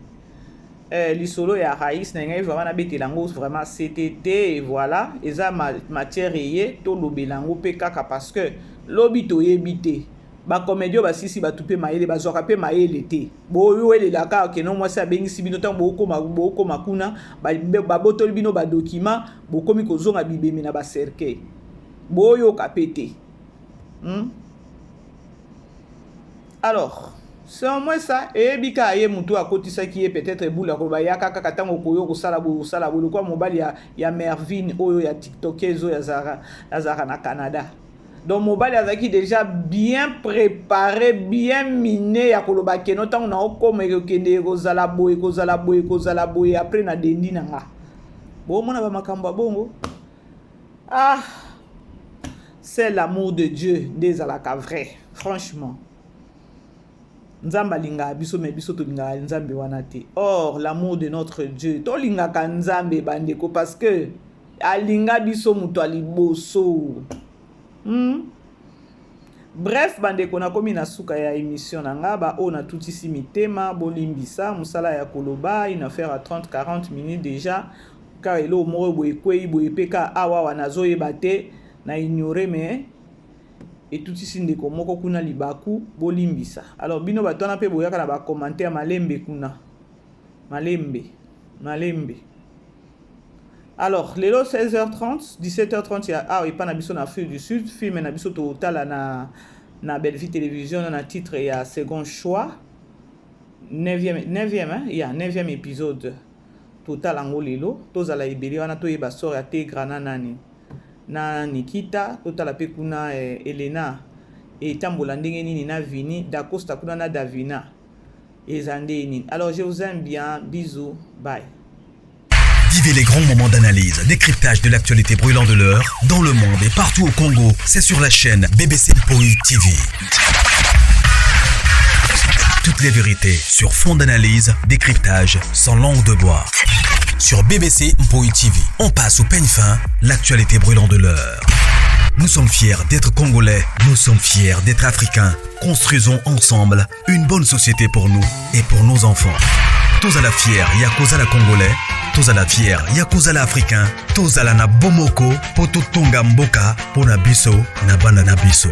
L'isolo et Raïs, vraiment CTT et voilà. Et ça, matière et tout le bilango PKK parce que l'obito ebité. Ba comédio ba sisi ba tupe maele ba zorape maele te. Bo yo ele la ka ke non moi ça bengi sibino tan boko makuna ba botol bino ba document bo komi ko zonga bibemi na ba cercueil. Bo yo kapete. Alors, c'est au moins ça. Et bika ye mutu a côté ça qui est peut-être boula ko ba yaka kaka tango koyo ko sala bo ko mobile ya Mervin oyo ya TikTokezo ya Zara na Canada. Donc mobile azaki déjà bien préparé, bien miné ya koloba keno tango na okoma ekende kozala boye après na dendi nanga. Bo mona ba makambo bongo. Ah, c'est l'amour de Dieu des alaka vrai, franchement. Nzamba linga biso me biso to linga nzambe wana te. Or l'amour de notre Dieu to linga ka nzambe bandeko parce que alinga biso muto aliboso. Bref bandeko na komi na suka ya émission nanga ba ona tutisi mitema bolimbisa musala ya koloba une affaire à 30-40 minutes déjà car elo mo boye kwei boye peka awa wana zoyeba te na ignorer mais et tout ici ndeko moko kuna libaku bolimbisa. Alors bino batona pe boyaka na ba commentaire malembe kuna. Malembe. Alors lelo 16h30, 17h30 ya ah pas na biso na Afrique du Sud, film na biso total na Belle Vie Télévision na titre ya second choix. 9e hein, ya 9e épisode total ango lelo tozala ibeli wana toyeba sort ya te grana nani. Na Nikita totala pe kuna Elena et tambola ndenge nini na Vini Dacosta kuna na Davina ezande nini. Alors je vous aime bien, bisous, bye. Vivez les grands moments d'analyse, décryptage de l'actualité brûlante de l'heure dans le monde et partout au Congo, c'est sur la chaîne BBC Mpoi TV. Toutes les vérités sur fond d'analyse, décryptage sans langue de bois. sur BBC Mpoï TV. On passe au peigne fin, l'actualité brûlante de l'heure. Nous sommes fiers d'être Congolais, nous sommes fiers d'être Africains. Construisons ensemble une bonne société pour nous et pour nos enfants. Tozala fier, yakozala Congolais. Tozala fier, yakozala Africain. Tozala na bomoko, poto tonga mboka, pona biso, na banda na biso.